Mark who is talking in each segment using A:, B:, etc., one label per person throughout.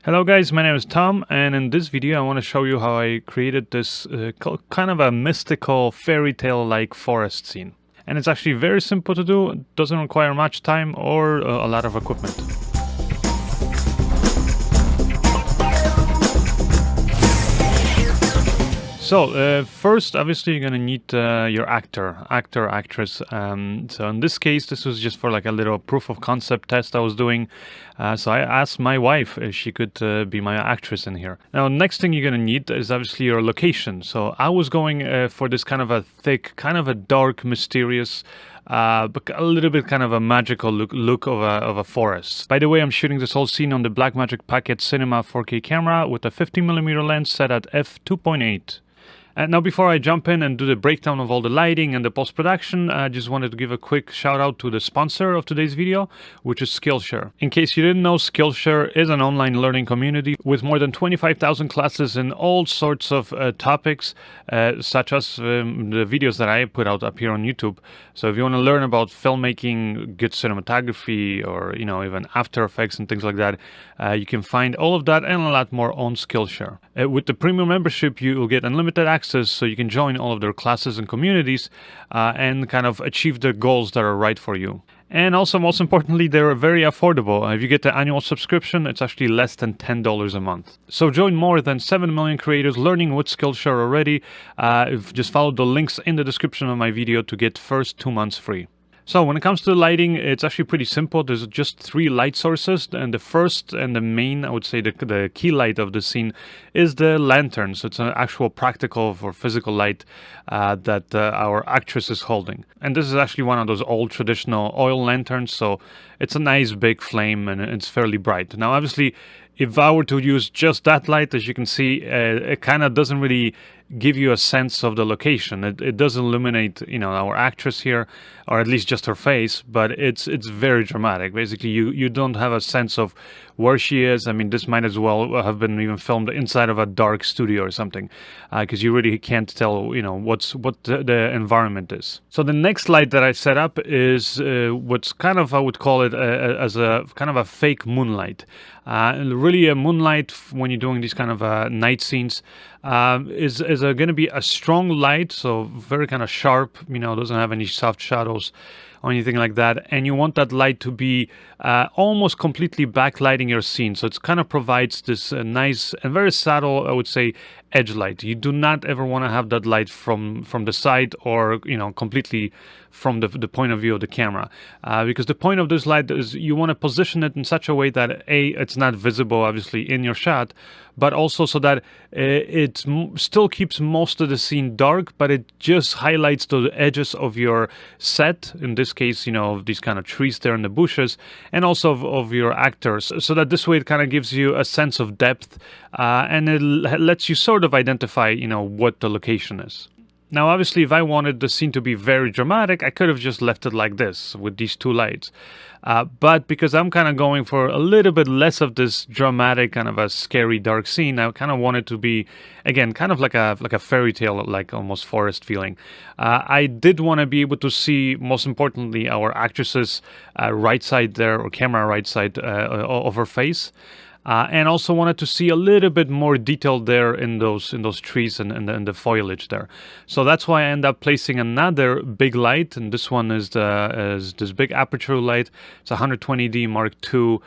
A: Hello guys, my name is Tom, and in this video I want to show you how I created this kind of a mystical fairy tale like forest scene. And it's actually very simple to do, it doesn't require much time or a lot of equipment. So first, obviously, you're gonna need your actress. So in this case, this was just for like a little proof of concept test I was doing. So I asked my wife if she could be my actress in here. Now, next thing you're gonna need is obviously your location. So I was going for this kind of a thick, kind of a dark, mysterious, but a little bit kind of a magical look of a forest. By the way, I'm shooting this whole scene on the Blackmagic Pocket Cinema 4K camera with a 50mm lens set at f2.8. And now before I jump in and do the breakdown of all the lighting and the post-production, I just wanted to give a quick shout out to the sponsor of today's video, which is Skillshare. In case you didn't know, Skillshare is an online learning community with more than 25,000 classes in all sorts of topics, such as the videos that I put out up here on YouTube. So if you want to learn about filmmaking, good cinematography, or even After Effects and things like that, you can find all of that and a lot more on Skillshare. With the premium membership, you will get unlimited access, so you can join all of their classes and communities and kind of achieve the goals that are right for you. And also, most importantly, they're very affordable. If you get the annual subscription, it's actually less than $10 a month. So join more than 7 million creators learning with Skillshare already. Just follow the links in the description of my video to get first 2 months free. So when it comes to the lighting, it's actually pretty simple. There's just 3 light sources, and the first and the main, I would say the key light of the scene is the lantern. So it's an actual practical or physical light that our actress is holding. And this is actually one of those old traditional oil lanterns, so it's a nice big flame and it's fairly bright. Now obviously, if I were to use just that light, as you can see, it kind of doesn't really give you a sense of the location. It does illuminate, our actress here, or at least just her face, but it's very dramatic. Basically, you don't have a sense of where she is. I mean, this might as well have been even filmed inside of a dark studio or something, because you really can't tell, what the environment is. So the next light that I set up is what's kind of, I would call it as a kind of a fake moonlight. Really, a moonlight when you're doing these kind of night scenes is going to be a strong light, so very kind of sharp. Doesn't have any soft shadows or anything like that, and you want that light to be almost completely backlighting your scene. So it kind of provides this nice and very subtle, I would say, edge light. You do not ever want to have that light from the side or completely from the point of view of the camera, because the point of this light is you want to position it in such a way that it's not visible obviously in your shot, but also so that it still keeps most of the scene dark, but it just highlights the edges of your set, in this case these kind of trees there in the bushes, and also of your actors, so that this way it kind of gives you a sense of depth, and it lets you sort of identify what the location is. Now obviously, if I wanted the scene to be very dramatic, I could have just left it like this with these 2 lights, but because I'm kind of going for a little bit less of this dramatic kind of a scary dark scene, I kind of want it to be, again, kind of like a fairy tale, like almost forest feeling. I did want to be able to see, most importantly, our actress's right side there, or camera right side of her face. And also wanted to see a little bit more detail there in those trees and the foliage there. So that's why I end up placing another big light, and this one is this big aperture light. It's a 120D Mark II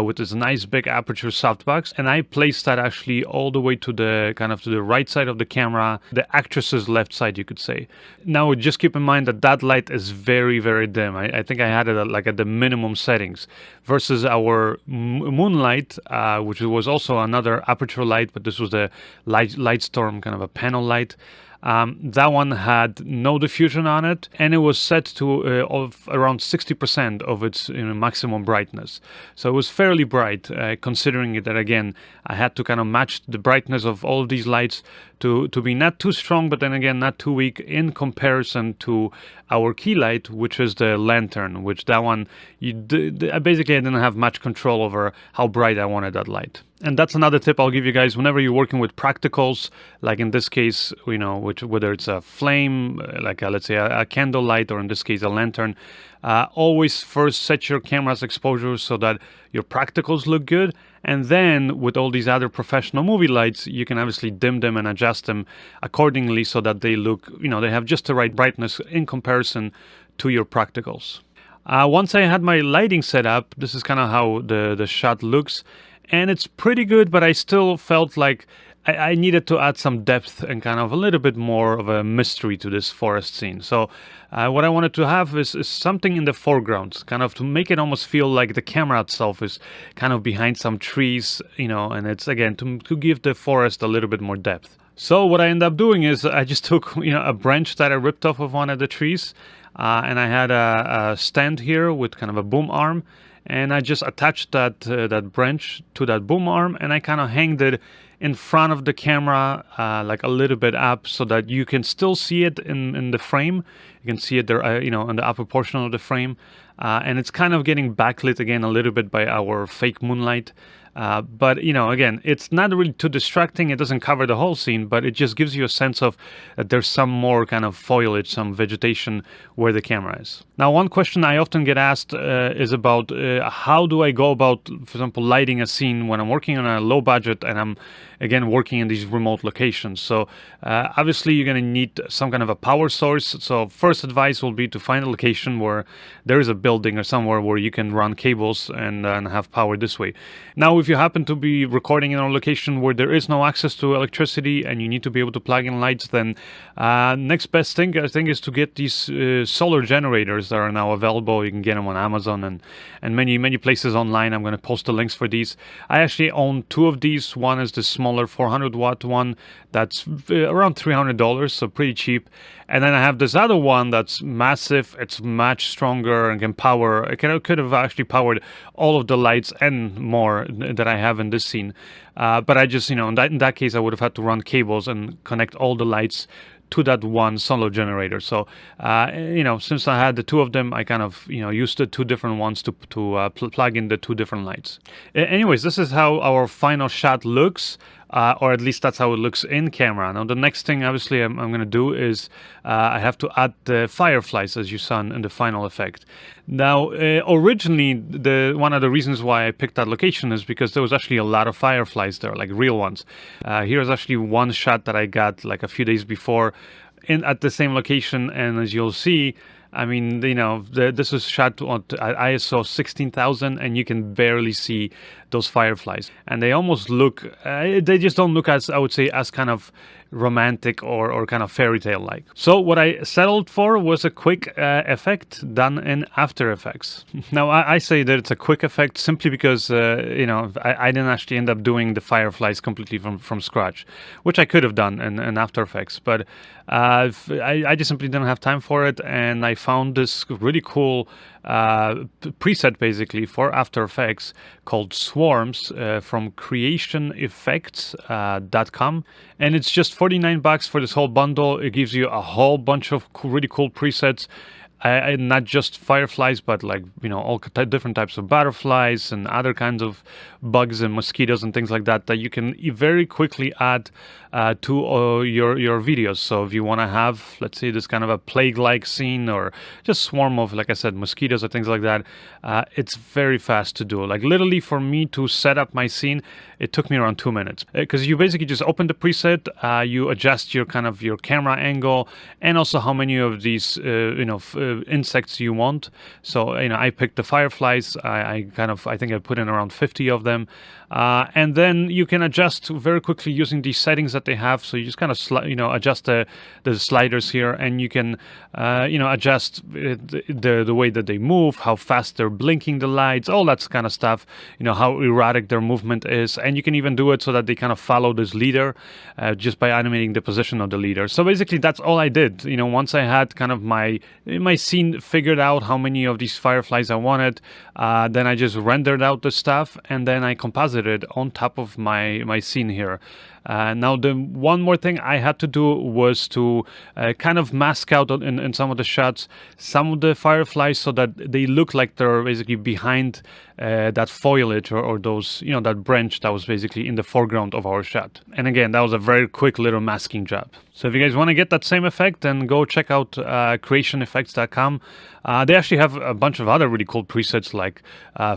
A: with this nice big aperture softbox, and I placed that actually all the way to the right side of the camera, the actress's left side, you could say. Now just keep in mind that light is very, very dim. I think I had it at the minimum settings, versus our moonlight, which was also another aperture light, but this was the light storm, kind of a panel light. That one had no diffusion on it, and it was set to of around 60% of its maximum brightness. So it was fairly bright, considering that, again, I had to kind of match the brightness of all of these lights to be not too strong, but then again not too weak in comparison to our key light, which is the lantern, which that one, basically I didn't have much control over how bright I wanted that light. And that's another tip I'll give you guys whenever you're working with practicals, like in this case, whether it's a flame, like let's say a candle light, or in this case a lantern. Always first set your camera's exposure so that your practicals look good, and then with all these other professional movie lights, you can obviously dim them and adjust them accordingly so that they look, they have just the right brightness in comparison to your practicals. Once I had my lighting set up, this is kind of how the shot looks. And it's pretty good, but I still felt like I needed to add some depth and kind of a little bit more of a mystery to this forest scene. So what I wanted to have is something in the foreground, kind of to make it almost feel like the camera itself is kind of behind some trees, and it's, again, to give the forest a little bit more depth. So what I ended up doing is I just took, a branch that I ripped off of one of the trees, and I had a stand here with kind of a boom arm. And I just attached that branch to that boom arm, and I kind of hanged it in front of the camera, like a little bit up, so that you can still see it in the frame. You can see it there, in the upper portion of the frame, and it's kind of getting backlit again a little bit by our fake moonlight. But again, it's not really too distracting. It doesn't cover the whole scene, but it just gives you a sense of that there's some more kind of foliage, some vegetation where the camera is. Now, one question I often get asked is about how do I go about, for example, lighting a scene when I'm working on a low budget and I'm, again, working in these remote locations. So obviously you're going to need some kind of a power source. So first advice will be to find a location where there is a building or somewhere where you can run cables and have power this way. Now, if you happen to be recording in a location where there is no access to electricity and you need to be able to plug in lights, then next best thing, I think, is to get these solar generators that are now available. You can get them on Amazon and many places online. I'm going to post the links for these. I actually own two of these. One is the smaller 400-watt one that's around $300, so pretty cheap. And then I have this other one that's massive. It's much stronger and can power. It could have actually powered all of the lights and more that I have in this scene. But I just, in that case, I would have had to run cables and connect all the lights to that one solar generator. So, since I had the two of them, I kind of, used the two different ones to plug in the two different lights. Anyways, this is how our final shot looks. Or at least that's how it looks in camera. Now, the next thing, obviously, I'm going to do is I have to add the fireflies, as you saw in the final effect. Now, originally, one of the reasons why I picked that location is because there was actually a lot of fireflies there, like real ones. Here's actually one shot that I got like a few days before at the same location, and as you'll see, I mean, this is shot on ISO 16,000, and you can barely see those fireflies. And they almost look, they just don't look as, I would say, as kind of romantic or kind of fairy tale like. So what I settled for was a quick effect done in After Effects. Now, I say that it's a quick effect simply because, I didn't actually end up doing the fireflies completely from scratch, which I could have done in After Effects, but I just simply didn't have time for it, and I found this really cool preset basically for After Effects called Swarms from creationeffects.com, and it's just $49 for this whole bundle. It gives you a whole bunch of really cool presets. Not just fireflies, but like, all different types of butterflies and other kinds of bugs and mosquitoes and things like that you can very quickly add to your videos. So if you want to have, let's say, this kind of a plague-like scene or just swarm of, like I said, mosquitoes or things like that, it's very fast to do. Like literally for me to set up my scene, it took me around 2 minutes because you basically just open the preset, you adjust your camera angle and also how many of these insects you want. So I picked the fireflies. I think I put in around 50 of them, and then you can adjust very quickly using these settings that they have. So you just kind of adjust the sliders here, and you can adjust the way that they move, how fast they're blinking the lights, all that kind of stuff. How erratic their movement is, and you can even do it so that they kind of follow this leader just by animating the position of the leader. So basically, that's all I did. Once I had kind of my scene figured out how many of these fireflies I wanted, then I just rendered out the stuff and then I composited on top of my scene here. Now, the one more thing I had to do was to kind of mask out in some of the shots some of the fireflies so that they look like they're basically behind that foliage or those, that branch that was basically in the foreground of our shot. And again, that was a very quick little masking job. So if you guys want to get that same effect, then go check out creationeffects.com. They actually have a bunch of other really cool presets like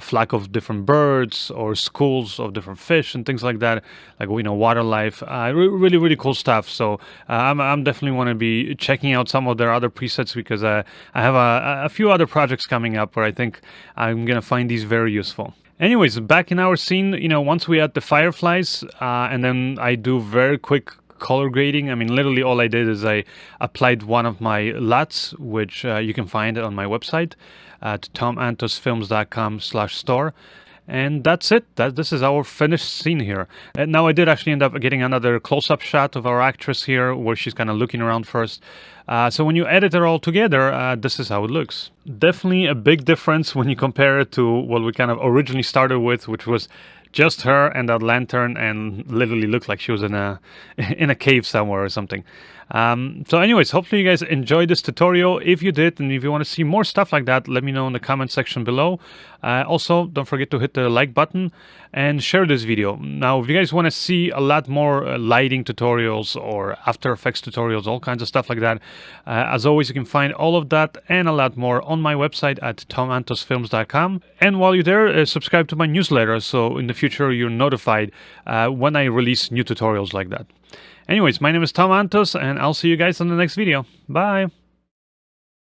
A: flock of different birds or schools of different fish and things like that, like water life. Really, really cool stuff. So I'm definitely want to be checking out some of their other presets because I have a few other projects coming up where I think I'm gonna find these very useful. Anyways, back in our scene, once we add the fireflies, and then I do very quick color grading. I mean, literally all I did is I applied one of my LUTs, which you can find on my website at tomantosfilms.com/store. And that's it. This is our finished scene here. And now I did actually end up getting another close-up shot of our actress here where she's kind of looking around first. So when you edit it all together, this is how it looks. Definitely a big difference when you compare it to what we kind of originally started with, which was just her and that lantern, and literally looked like she was in a cave somewhere or something. So anyways, hopefully you guys enjoyed this tutorial. If you did, and if you want to see more stuff like that, let me know in the comment section below. Also, don't forget to hit the like button and share this video. Now, if you guys want to see a lot more lighting tutorials or After Effects tutorials, all kinds of stuff like that, as always, you can find all of that and a lot more on my website at tomantosfilms.com. And while you're there, subscribe to my newsletter so in the future you're notified when I release new tutorials like that. Anyways, my name is Tom Antos, and I'll see you guys in the next video. Bye!